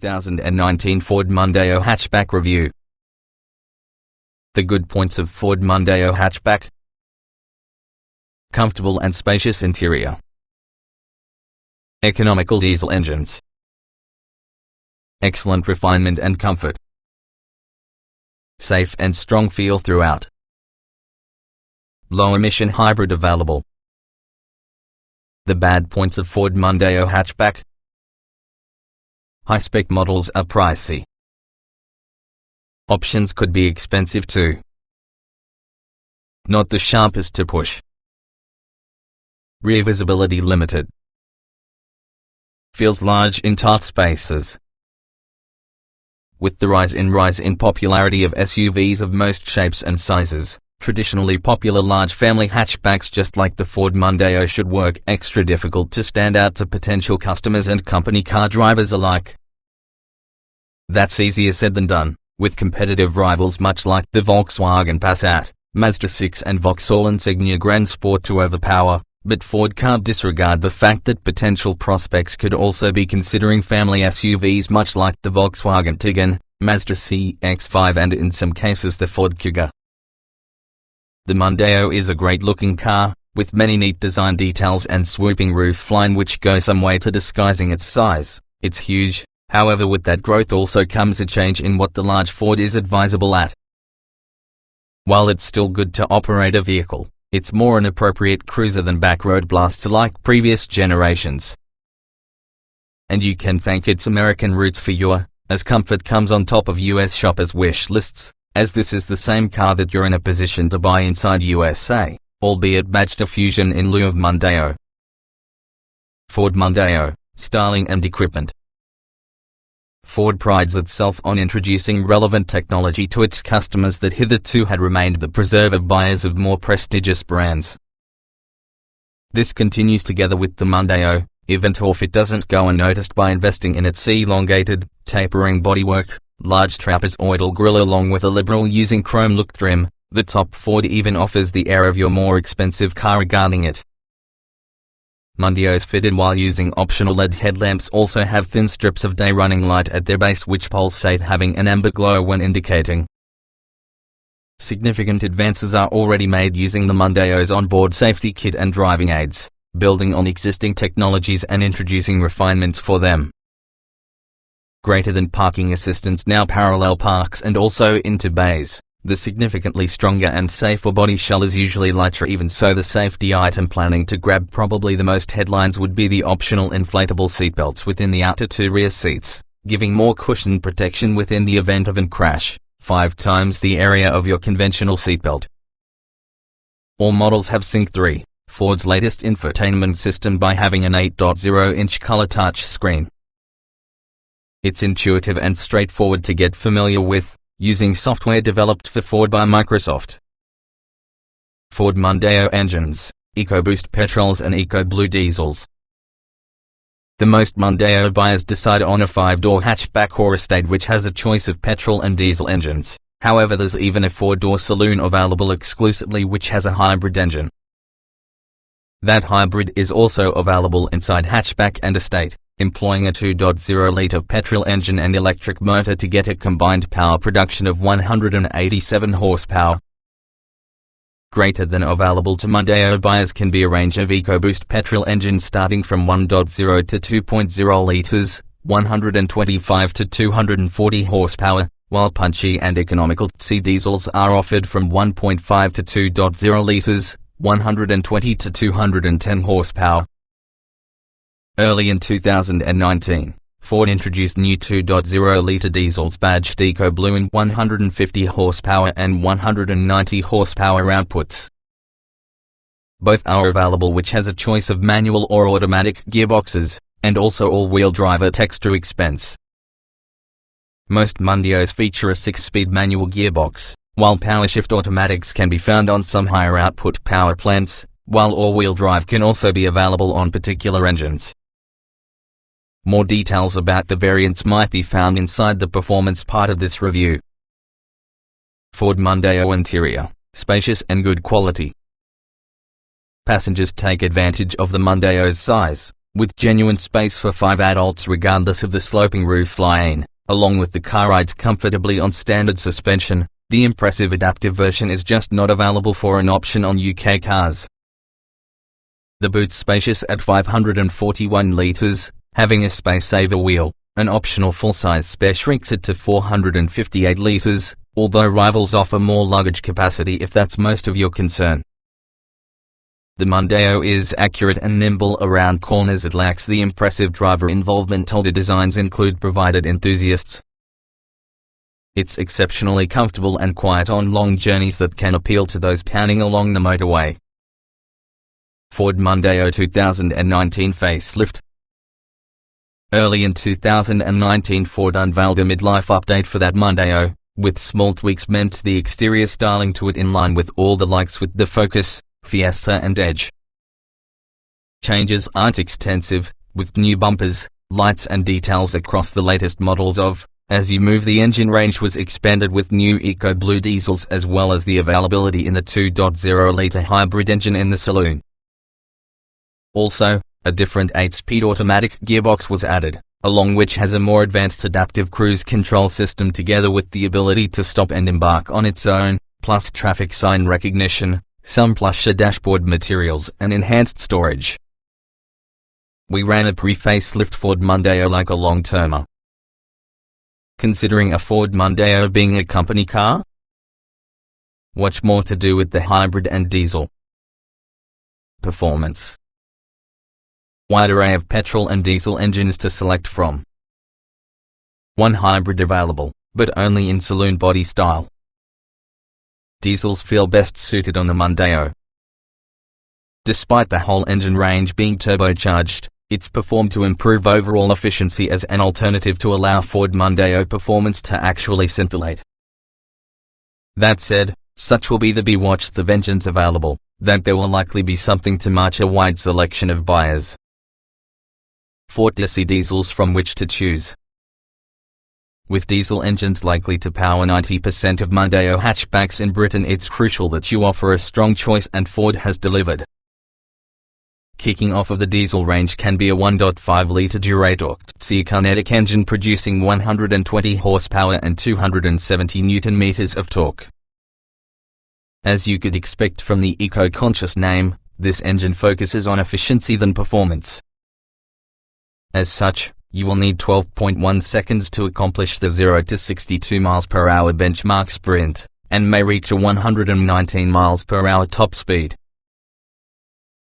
2019 Ford Mondeo Hatchback Review. The good points of Ford Mondeo Hatchback: comfortable and spacious interior, economical diesel engines, excellent refinement and comfort, safe and strong feel throughout, low-emission hybrid available. The bad points of Ford Mondeo Hatchback: high-spec models are pricey. Options could be expensive too. Not the sharpest to push. Rear visibility limited. Feels large in tight spaces. With the rise in popularity of SUVs of most shapes and sizes, traditionally popular large family hatchbacks just like the Ford Mondeo should work extra difficult to stand out to potential customers and company car drivers alike. That's easier said than done, with competitive rivals much like the Volkswagen Passat, Mazda 6 and Vauxhall Insignia Grand Sport to overpower, but Ford can't disregard the fact that potential prospects could also be considering family SUVs much like the Volkswagen Tiguan, Mazda CX-5 and in some cases the Ford Kuga. The Mondeo is a great-looking car, with many neat design details and swooping roofline which go some way to disguising its size. It's huge, however with that growth also comes a change in what the large Ford is advisable at. While it's still good to operate a vehicle, it's more an appropriate cruiser than backroad blaster like previous generations. And you can thank its American roots for your, as comfort comes on top of US shoppers' wish lists, as this is the same car that you're in a position to buy inside USA, albeit badged a Fusion in lieu of Mondeo. Ford Mondeo, styling and equipment. Ford prides itself on introducing relevant technology to its customers that hitherto had remained the preserve of buyers of more prestigious brands. This continues together with the Mondeo, even if it doesn't go unnoticed by investing in its elongated, tapering bodywork, large trapezoidal grille along with a liberal using chrome look trim. The top Ford even offers the air of your more expensive car regarding it. Mondeos fitted while using optional LED headlamps also have thin strips of day running light at their base which pulsate having an amber glow when indicating. Significant advances are already made using the Mondeo's onboard safety kit and driving aids, building on existing technologies and introducing refinements for them. Greater than parking assistance now parallel parks and also into bays. The significantly stronger and safer body shell is usually lighter. Even so, the safety item planning to grab probably the most headlines would be the optional inflatable seatbelts within the outer two rear seats, giving more cushion protection within the event of a crash, 5 times the area of your conventional seatbelt. All models have Sync 3, Ford's latest infotainment system, by having an 8.0-inch color touch screen. It's intuitive and straightforward to get familiar with, using software developed for Ford by Microsoft. Ford Mondeo engines, EcoBoost petrols and EcoBlue diesels. The most Mondeo buyers decide on a 5-door hatchback or estate which has a choice of petrol and diesel engines. However, there's even a 4-door saloon available exclusively which has a hybrid engine. That hybrid is also available inside hatchback and estate, employing a 2.0-litre petrol engine and electric motor to get a combined power production of 187 horsepower. Greater than available to Mondeo buyers can be a range of EcoBoost petrol engines starting from 1.0 to 2.0 litres, 125 to 240 horsepower, while punchy and economical TC diesels are offered from 1.5 to 2.0 litres, 120 to 210 horsepower. Early in 2019, Ford introduced new 2.0-litre diesels badged EcoBlue in 150 horsepower and 190 horsepower outputs. Both are available, which has a choice of manual or automatic gearboxes, and also all-wheel drive at extra expense. Most Mondeos feature a 6-speed manual gearbox, while power-shift automatics can be found on some higher output power plants, while all-wheel drive can also be available on particular engines. More details about the variants might be found inside the performance part of this review. Ford Mondeo interior, spacious and good quality. Passengers take advantage of the Mondeo's size, with genuine space for 5 adults regardless of the sloping roof line. Along with the car rides comfortably on standard suspension, the impressive adaptive version is just not available for an option on UK cars. The boot's spacious at 541 litres, having a space-saver wheel. An optional full-size spare shrinks it to 458 litres, although rivals offer more luggage capacity if that's most of your concern. The Mondeo is accurate and nimble around corners. It lacks the impressive driver involvement older designs include, provided enthusiasts. It's exceptionally comfortable and quiet on long journeys that can appeal to those pounding along the motorway. Ford Mondeo 2019 facelift. Early in 2019, Ford unveiled a midlife update for that Mondeo, with small tweaks meant to the exterior styling to it in line with all the likes with the Focus, Fiesta and Edge. Changes aren't extensive, with new bumpers, lights and details across the latest models of. As you move, the engine range was expanded with new EcoBlue diesels as well as the availability in the 2.0-litre hybrid engine in the saloon. Also, a different 8-speed automatic gearbox was added, along which has a more advanced adaptive cruise control system together with the ability to stop and embark on its own, plus traffic sign recognition, some plusher dashboard materials and enhanced storage. We ran a pre-facelift Ford Mondeo like a long-termer. Considering a Ford Mondeo being a company car? What's more to do with the hybrid and diesel? Performance. Wide array of petrol and diesel engines to select from. One hybrid available, but only in saloon body style. Diesels feel best suited on the Mondeo. Despite the whole engine range being turbocharged, it's performed to improve overall efficiency as an alternative to allow Ford Mondeo performance to actually scintillate. That said, such will be the bewatched of engines available, that there will likely be something to match a wide selection of buyers. 40 diesels from which to choose. With diesel engines likely to power 90% of Mondeo hatchbacks in Britain, it's crucial that you offer a strong choice, and Ford has delivered. Kicking off of the diesel range can be a 1.5-litre Duratorque kinetic engine producing 120 horsepower and 270 Nm of torque. As you could expect from the eco-conscious name, this engine focuses on efficiency than performance. As such, you will need 12.1 seconds to accomplish the 0 to 62 mph benchmark sprint, and may reach a 119 mph top speed.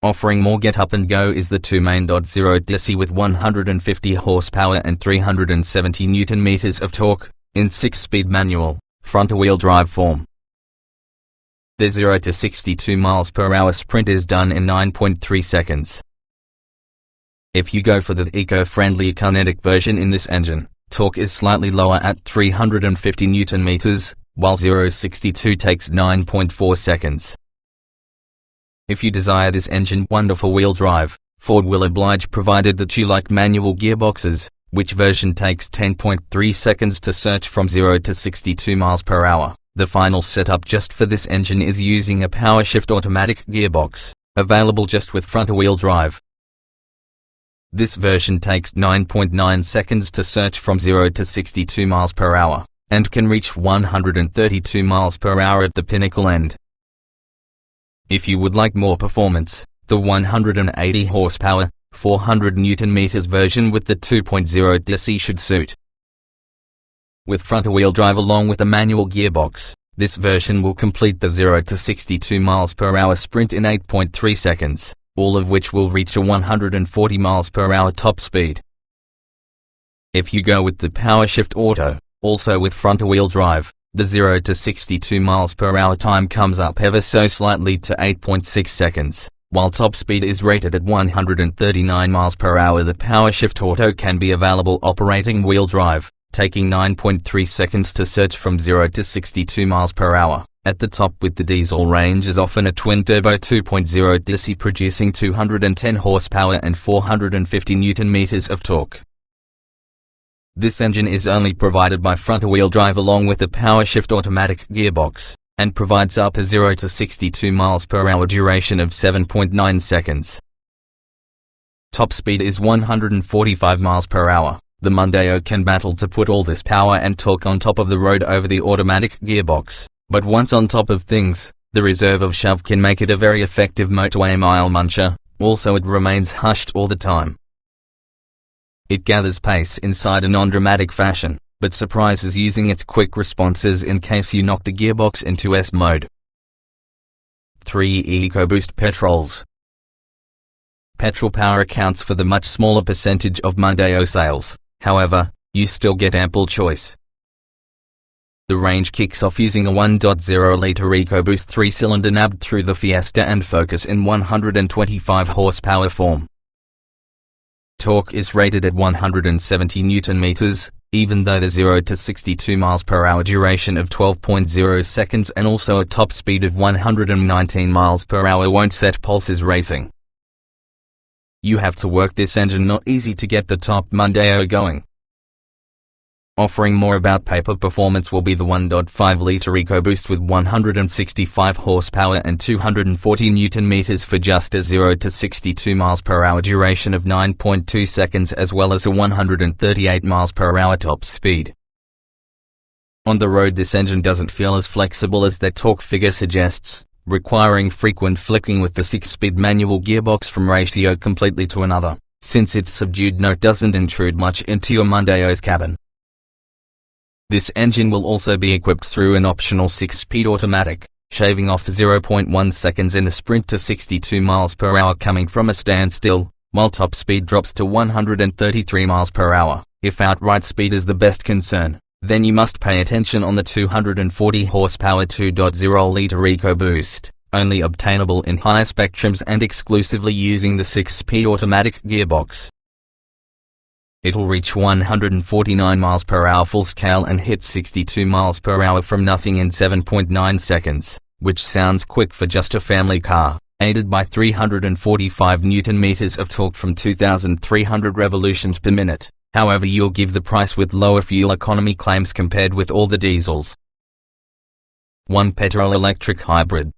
Offering more get up and go is the 2.0 with 150 horsepower and 370 Nm of torque, in 6-speed manual, front-wheel drive form. The 0 to 62 mph sprint is done in 9.3 seconds. If you go for the eco-friendly kinetic version in this engine, torque is slightly lower at 350 Nm, while 0-62 takes 9.4 seconds. If you desire this engine wonderful wheel drive, Ford will oblige, provided that you like manual gearboxes, which version takes 10.3 seconds to search from 0 to 62 mph. The final setup just for this engine is using a power shift automatic gearbox, available just with front-wheel drive. This version takes 9.9 seconds to search from 0 to 62 mph, and can reach 132 mph at the pinnacle end. If you would like more performance, the 180 horsepower, 400 Nm version with the 2.0 DC should suit. With front-wheel drive along with a manual gearbox, this version will complete the 0 to 62 mph sprint in 8.3 seconds. All of which will reach a 140 mph top speed. If you go with the Power Shift Auto, also with front-wheel drive, the 0 to 62 mph time comes up ever so slightly to 8.6 seconds, while top speed is rated at 139 mph. The Power Shift Auto can be available operating wheel drive, taking 9.3 seconds to search from 0 to 62 mph. At the top with the diesel range is often a twin-turbo 2.0 DC producing 210 horsepower and 450 Nm of torque. This engine is only provided by front-wheel drive along with a power shift automatic gearbox, and provides up a 0 to 62 mph duration of 7.9 seconds. Top speed is 145 miles per hour. The Mondeo can battle to put all this power and torque on top of the road over the automatic gearbox, but once on top of things, the reserve of shove can make it a very effective motorway mile muncher. Also, it remains hushed all the time. It gathers pace inside a non-dramatic fashion, but surprises using its quick responses in case you knock the gearbox into S mode. 3 EcoBoost Petrols. Petrol power accounts for the much smaller percentage of Mondeo sales, however, you still get ample choice. The range kicks off using a 1.0-litre EcoBoost 3-cylinder nabbed through the Fiesta and Focus in 125 horsepower form. Torque is rated at 170 Nm, even though the 0 to 62 miles per hour duration of 12.0 seconds and also a top speed of 119 miles per hour won't set pulses racing. You have to work this engine, not easy to get the top Mondeo going. Offering more about paper performance will be the 1.5-litre EcoBoost with 165 horsepower and 240 Nm for just a 0 to 62 miles per hour duration of 9.2 seconds as well as a 138 miles per hour top speed. On the road, this engine doesn't feel as flexible as that torque figure suggests, requiring frequent flicking with the 6-speed manual gearbox from ratio completely to another, since its subdued note doesn't intrude much into your Mondeo's cabin. This engine will also be equipped through an optional 6-speed automatic, shaving off 0.1 seconds in the sprint to 62 miles per hour coming from a standstill, while top speed drops to 133 miles per hour. If outright speed is the best concern, then you must pay attention on the 240 horsepower 2.0-litre EcoBoost, only obtainable in higher spectrums and exclusively using the 6-speed automatic gearbox. It'll reach 149 miles per hour full scale and hit 62 miles per hour from nothing in 7.9 seconds, which sounds quick for just a family car, aided by 345 Nm of torque from 2,300 revolutions per minute. However, you'll give the price with lower fuel economy claims compared with all the diesels. 1 Petrol electric hybrid.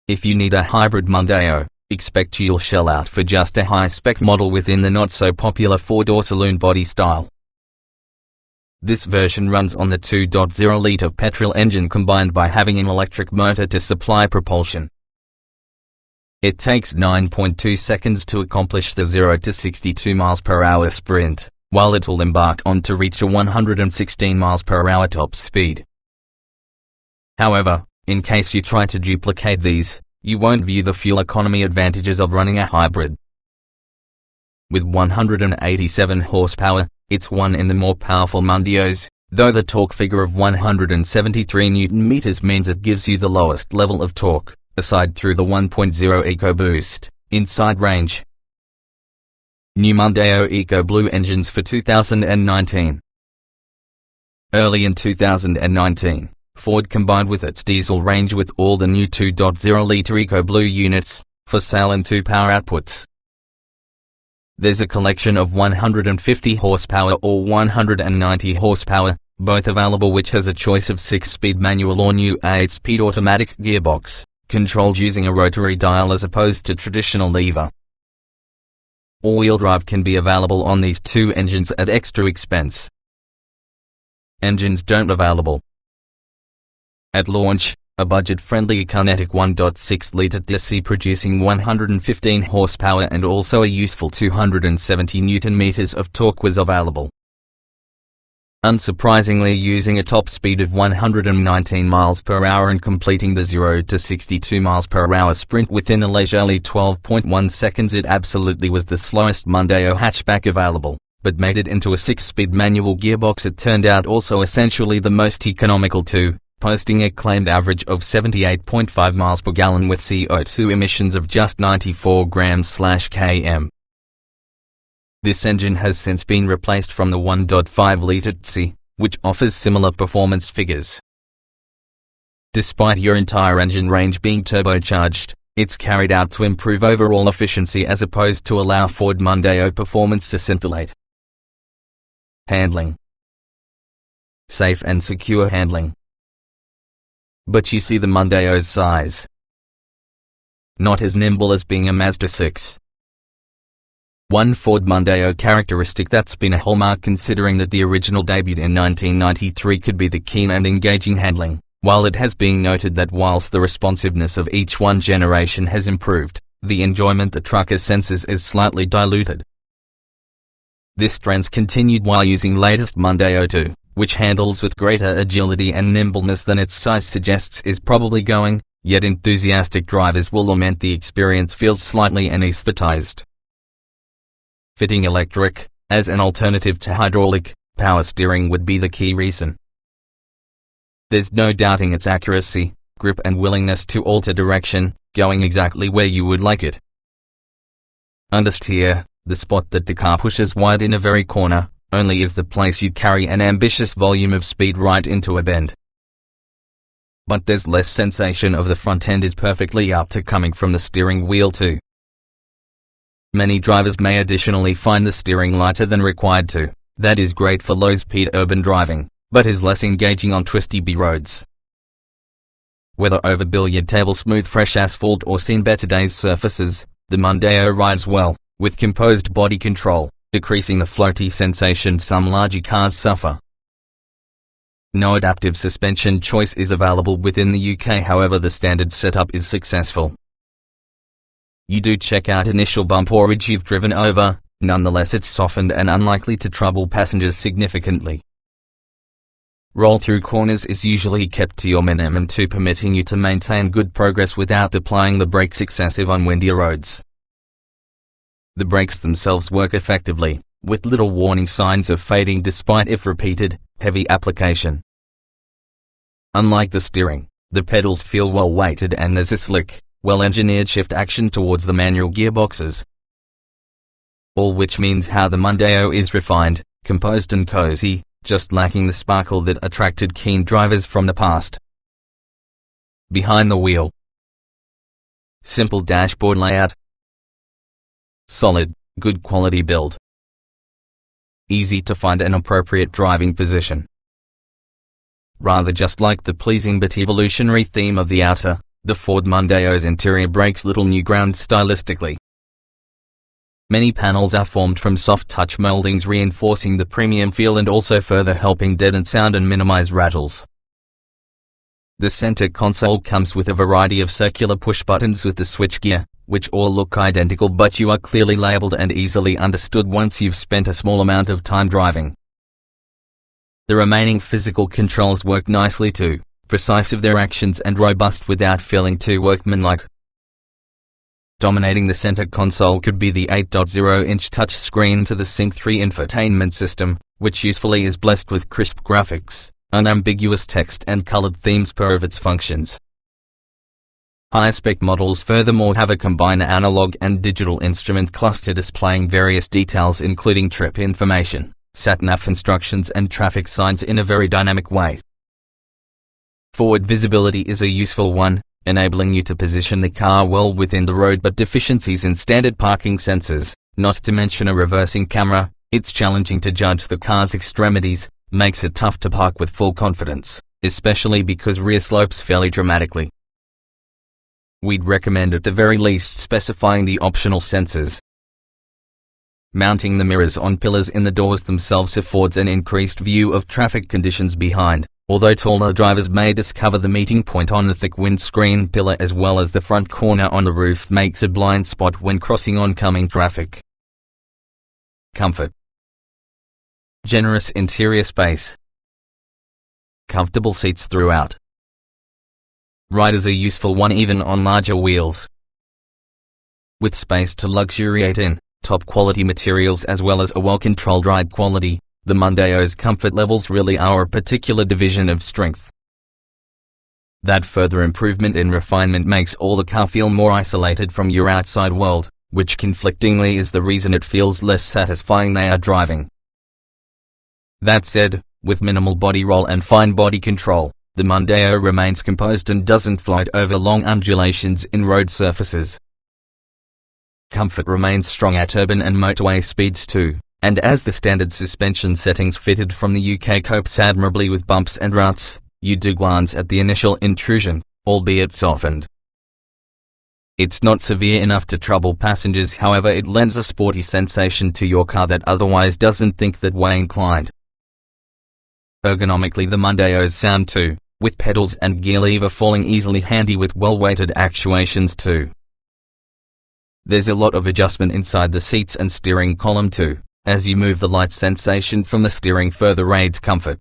If you need a hybrid Mondeo, expect you'll shell out for just a high-spec model within the not-so-popular 4-door saloon body style. This version runs on the 2.0-litre petrol engine combined by having an electric motor to supply propulsion. It takes 9.2 seconds to accomplish the 0 to 62 miles per hour sprint, while it will embark on to reach a 116 miles per hour top speed. However, in case you try to duplicate these, you won't view the fuel economy advantages of running a hybrid. With 187 horsepower, it's one in the more powerful Mondeos, though the torque figure of 173 Nm means it gives you the lowest level of torque, aside through the 1.0 EcoBoost, inside range. New Mondeo EcoBlue engines for 2019. Early in 2019, Ford combined with its diesel range with all the new 2.0-litre EcoBlue units, for sale in 2 power outputs. There's a collection of 150 horsepower or 190 horsepower, both available, which has a choice of 6-speed manual or new 8-speed automatic gearbox, controlled using a rotary dial as opposed to traditional lever. All-wheel drive can be available on these 2 engines at extra expense. Engines don't available. At launch, a budget-friendly Kinetic 1.6-litre DC producing 115 horsepower and also a useful 270 Nm of torque was available. Unsurprisingly, using a top speed of 119 miles per hour and completing the 0 to 62 miles per hour sprint within a leisurely 12.1 seconds, it absolutely was the slowest Mondeo hatchback available, but made it into a 6-speed manual gearbox. It turned out also essentially the most economical too, posting a claimed average of 78.5 miles per gallon with CO2 emissions of just 94 grams/km. This engine has since been replaced from the 1.5-litre TC, which offers similar performance figures. Despite your entire engine range being turbocharged, it's carried out to improve overall efficiency as opposed to allow Ford Mondeo performance to scintillate. Handling. Safe and secure handling. But you see the Mondeo's size. Not as nimble as being a Mazda 6. One Ford Mondeo characteristic that's been a hallmark considering that the original debuted in 1993 could be the keen and engaging handling, while it has been noted that whilst the responsiveness of each one generation has improved, the enjoyment the trucker senses is slightly diluted. This trend continued while using latest Mondeo 2, which handles with greater agility and nimbleness than its size suggests is probably going, yet enthusiastic drivers will lament the experience feels slightly anesthetized. Fitting electric, as an alternative to hydraulic, power steering would be the key reason. There's no doubting its accuracy, grip and willingness to alter direction, going exactly where you would like it. Understeer, the spot that the car pushes wide in a very corner, only is the place you carry an ambitious volume of speed right into a bend. But there's less sensation of the front end is perfectly up to coming from the steering wheel too. Many drivers may additionally find the steering lighter than required to. That is great for low-speed urban driving, but is less engaging on twisty B roads. Whether over billiard table smooth fresh asphalt or seen better days surfaces, the Mondeo rides well, with composed body control, decreasing the floaty sensation some larger cars suffer. No adaptive suspension choice is available within the UK, however the standard setup is successful. You do check out initial bump or ridge you've driven over, nonetheless it's softened and unlikely to trouble passengers significantly. Roll through corners is usually kept to your minimum to permitting you to maintain good progress without applying the brakes excessive on windier roads. The brakes themselves work effectively, with little warning signs of fading despite if repeated, heavy application. Unlike the steering, the pedals feel well weighted and there's a slick, well-engineered shift action towards the manual gearboxes. All which means how the Mondeo is refined, composed and cozy, just lacking the sparkle that attracted keen drivers from the past. Behind the wheel. Simple dashboard layout. Solid, good quality build. Easy to find an appropriate driving position. Rather just like the pleasing but evolutionary theme of the outer, the Ford Mondeo's interior breaks little new ground stylistically. Many panels are formed from soft touch moldings, reinforcing the premium feel and also further helping deaden sound and minimize rattles. The center console comes with a variety of circular push buttons with the switchgear, which all look identical but you are clearly labeled and easily understood once you've spent a small amount of time driving. The remaining physical controls work nicely too, precise of their actions and robust without feeling too workmanlike. Dominating the center console could be the 8.0-inch touchscreen to the Sync 3 infotainment system, which usefully is blessed with crisp graphics, unambiguous text and colored themes per of its functions. High-spec models furthermore have a combined analog and digital instrument cluster displaying various details including trip information, sat-nav instructions and traffic signs in a very dynamic way. Forward visibility is a useful one, enabling you to position the car well within the road, but deficiencies in standard parking sensors, not to mention a reversing camera, it's challenging to judge the car's extremities, makes it tough to park with full confidence, especially because rear slopes fairly dramatically. We'd recommend at the very least specifying the optional sensors. Mounting the mirrors on pillars in the doors themselves affords an increased view of traffic conditions behind, although taller drivers may discover the meeting point on the thick windscreen pillar as well as the front corner on the roof makes a blind spot when crossing oncoming traffic. Comfort. Generous interior space. Comfortable seats throughout. Ride is a useful one even on larger wheels. With space to luxuriate in, top quality materials as well as a well-controlled ride quality, the Mondeo's comfort levels really are a particular division of strength. That further improvement in refinement makes all the car feel more isolated from your outside world, which conflictingly is the reason it feels less satisfying they are driving. That said, with minimal body roll and fine body control, the Mondeo remains composed and doesn't float over long undulations in road surfaces. Comfort remains strong at urban and motorway speeds too, and as the standard suspension settings fitted from the UK copes admirably with bumps and ruts, you do glance at the initial intrusion, albeit softened. It's not severe enough to trouble passengers, however it lends a sporty sensation to your car that otherwise doesn't think that way inclined. Ergonomically the Mondeo's sound too, with pedals and gear lever falling easily handy with well-weighted actuations too. There's a lot of adjustment inside the seats and steering column too. As you move, the light sensation from the steering further aids comfort.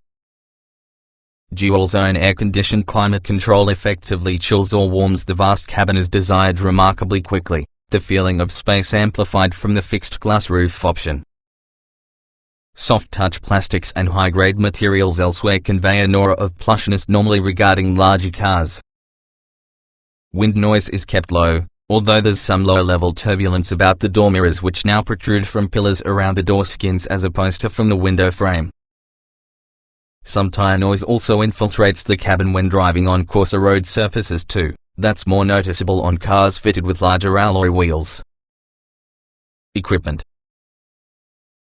Dual-zone air-conditioned climate control effectively chills or warms the vast cabin as desired remarkably quickly, the feeling of space amplified from the fixed glass roof option. Soft-touch plastics and high-grade materials elsewhere convey an aura of plushness normally regarding larger cars. Wind noise is kept low, although there's some lower-level turbulence about the door mirrors which now protrude from pillars around the door skins as opposed to from the window frame. Some tire noise also infiltrates the cabin when driving on coarser road surfaces too. That's more noticeable on cars fitted with larger alloy wheels. Equipment.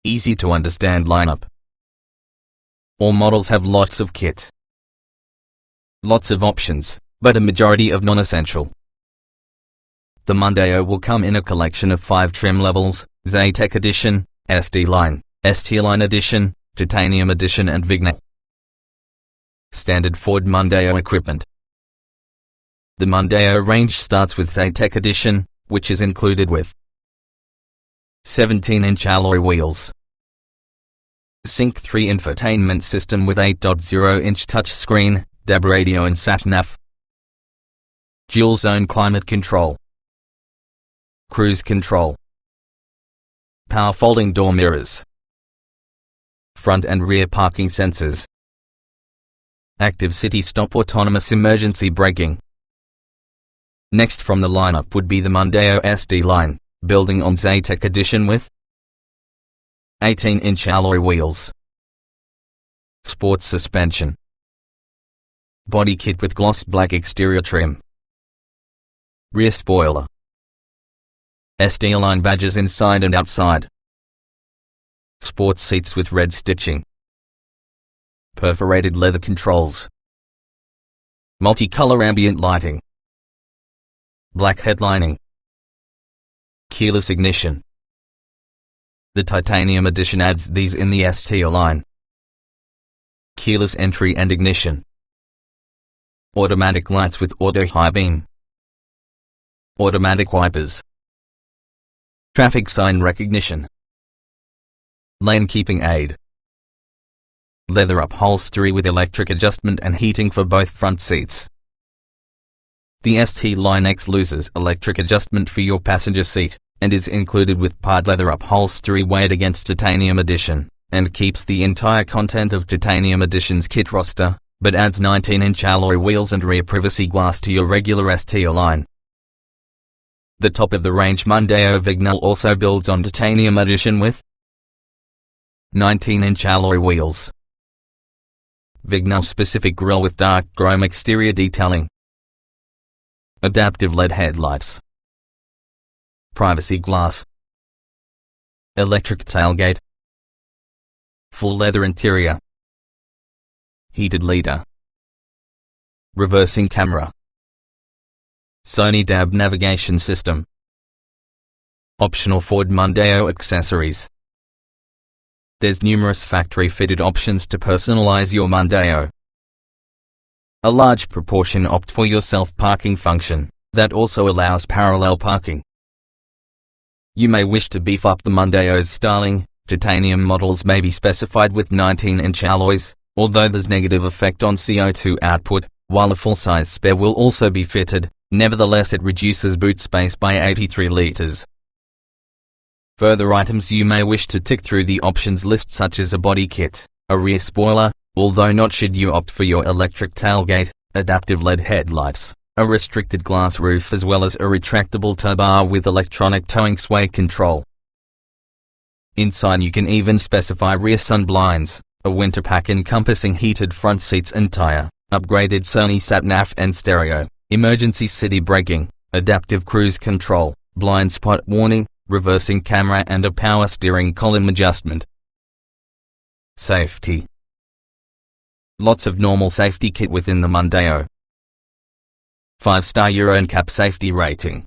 Easy to understand lineup. All models have lots of kit. Lots of options, but a majority of non-essential. The Mondeo will come in a collection of 5 trim levels: Z-Tech Edition, SD Line, ST Line Edition, Titanium Edition and Vignette. Standard Ford Mondeo equipment. The Mondeo range starts with Z-Tech Edition, which is included with 17-inch alloy wheels, Sync 3 infotainment system with 8.0-inch touchscreen, DAB radio and sat-nav, dual-zone climate control, cruise control, power folding door mirrors, front and rear parking sensors, active city stop autonomous emergency braking. Next from the lineup would be the Mondeo SD Line, building on Z-Tech Edition with 18-inch alloy wheels, sports suspension, body kit with gloss black exterior trim, rear spoiler, SD Line badges inside and outside, sports seats with red stitching, perforated leather controls, multicolor ambient lighting, black headlining, keyless ignition. The Titanium Edition adds these in the ST line: keyless entry and ignition, automatic lights with auto high beam, automatic wipers, traffic sign recognition, lane keeping aid, leather upholstery with electric adjustment and heating for both front seats. The ST Line X loses electric adjustment for your passenger seat, and is included with part leather upholstery weighed against Titanium Edition, and keeps the entire content of Titanium Edition's kit roster, but adds 19-inch alloy wheels and rear privacy glass to your regular ST line. The top-of-the-range Mondeo Vignette also builds on Titanium Edition with 19-inch alloy wheels, Vignette-specific grille with dark chrome exterior detailing, adaptive LED headlights, privacy glass, electric tailgate, full leather interior, heated leader, reversing camera, Sony DAB navigation system, optional Ford Mondeo accessories. There's numerous factory-fitted options to personalize your Mondeo. A large proportion opt for your self-parking function, that also allows parallel parking. You may wish to beef up the Mondeo's styling. Titanium models may be specified with 19-inch alloys, although there's negative effect on CO2 output, while a full-size spare will also be fitted. Nevertheless, it reduces boot space by 83 liters. Further items you may wish to tick through the options list, such as a body kit, a rear spoiler, although not should you opt for your electric tailgate, adaptive LED headlights, a restricted glass roof as well as a retractable tow bar with electronic towing sway control. Inside you can even specify rear sun blinds, a winter pack encompassing heated front seats and tire, upgraded Sony sat-nav and stereo, emergency city braking, adaptive cruise control, blind spot warning, reversing camera and a power steering column adjustment. Safety. Lots of normal safety kit within the Mondeo. 5-star Euro NCAP safety rating.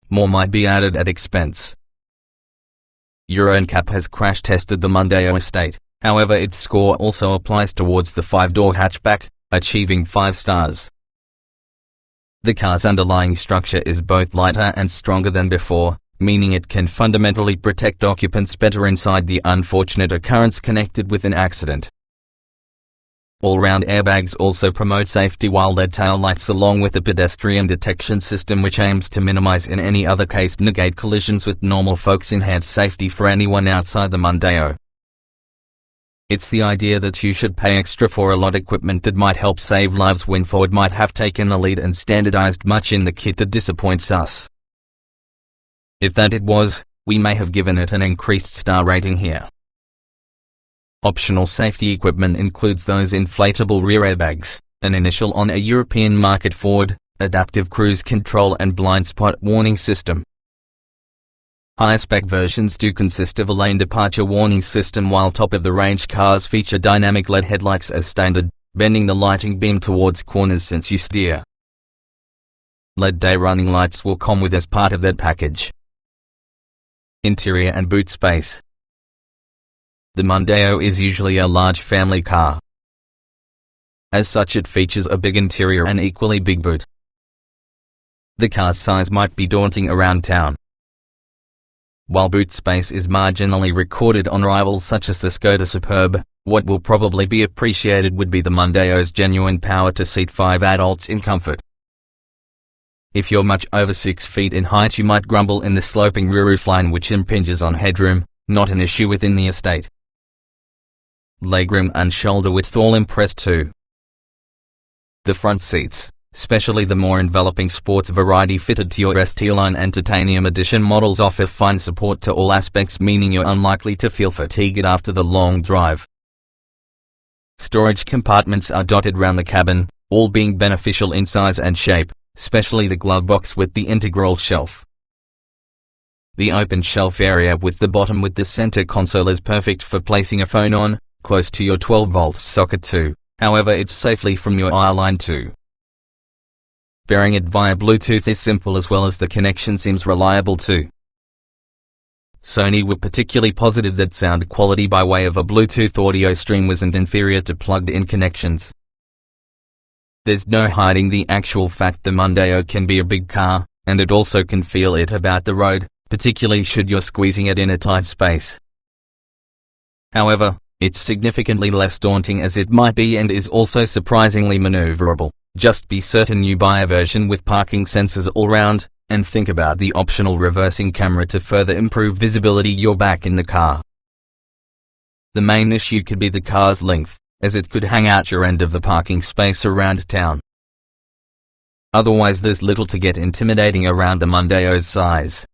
more might be added at expense. Euro NCAP has crash tested the Mondeo estate, however its score also applies towards the 5-door hatchback, achieving 5 stars. The car's underlying structure is both lighter and stronger than before, meaning it can fundamentally protect occupants better inside the unfortunate occurrence connected with an accident. All-round airbags also promote safety, while LED tail lights along with a pedestrian detection system which aims to minimize in any other case negate collisions with normal folks enhance safety for anyone outside the Mondeo. It's the idea that you should pay extra for a lot of equipment that might help save lives when Ford might have taken the lead and standardized much in the kit that disappoints us. If that it was, we may have given it an increased star rating here. Optional safety equipment includes those inflatable rear airbags, an initial on a European market Ford, adaptive cruise control and blind spot warning system. Higher-spec versions do consist of a lane departure warning system, while top-of-the-range cars feature dynamic LED headlights as standard, bending the lighting beam towards corners since you steer. LED day running lights will come with as part of that package. Interior and boot space. The Mondeo is usually a large family car. As such, it features a big interior and equally big boot. The car's size might be daunting around town. While boot space is marginally recorded on rivals such as the Skoda Superb, what will probably be appreciated would be the Mondeo's genuine power to seat 5 adults in comfort. If you're much over 6 feet in height, you might grumble in the sloping rear roofline which impinges on headroom, not an issue within the estate. Legroom and shoulder width all impress too. The front seats, especially the more enveloping sports variety fitted to your ST-Line and Titanium Edition models, offer fine support to all aspects, meaning you're unlikely to feel fatigued after the long drive. Storage compartments are dotted around the cabin, all being beneficial in size and shape, especially the glove box with the integral shelf. The open shelf area with the bottom with the center console is perfect for placing a phone on, close to your 12-volt socket too, however it's safely from your eyeline too. Pairing it via Bluetooth is simple, as well as the connection seems reliable too. Sony were particularly positive that sound quality by way of a Bluetooth audio stream wasn't inferior to plugged-in connections. There's no hiding the actual fact the Mondeo can be a big car, and it also can feel it about the road, particularly should you're squeezing it in a tight space. However, it's significantly less daunting as it might be, and is also surprisingly maneuverable. Just be certain you buy a version with parking sensors all round, and think about the optional reversing camera to further improve visibility you're back in the car. The main issue could be the car's length, as it could hang out your end of the parking space around town. Otherwise there's little to get intimidating around the Mondeo's size.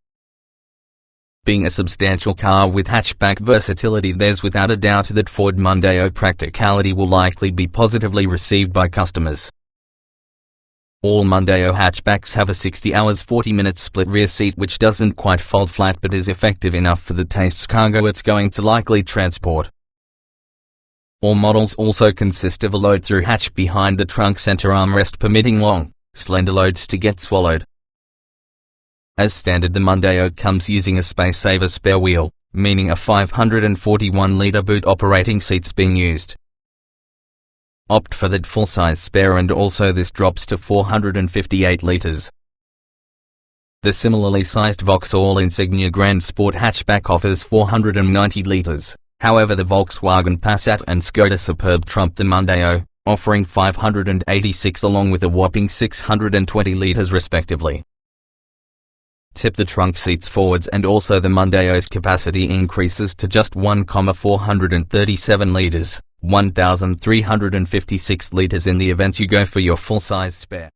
Being a substantial car with hatchback versatility, there's without a doubt that Ford Mondeo Practicality will likely be positively received by customers. All Mondeo hatchbacks have a 60 hours 40 minutes split rear seat which doesn't quite fold flat but is effective enough for the tastes cargo it's going to likely transport. All models also consist of a load-through hatch behind the trunk center armrest, permitting long, slender loads to get swallowed. As standard, the Mondeo comes using a space-saver spare wheel, meaning a 541-litre boot operating seat's being used. Opt for that full-size spare, and also this drops to 458 litres. The similarly sized Vauxhall Insignia Grand Sport hatchback offers 490 litres, however the Volkswagen Passat and Skoda Superb trump the Mondeo, offering 586 along with a whopping 620 litres respectively. Tip the trunk seats forwards, and also the Mondeo's capacity increases to just 1,437 litres, 1,356 litres in the event you go for your full-size spare.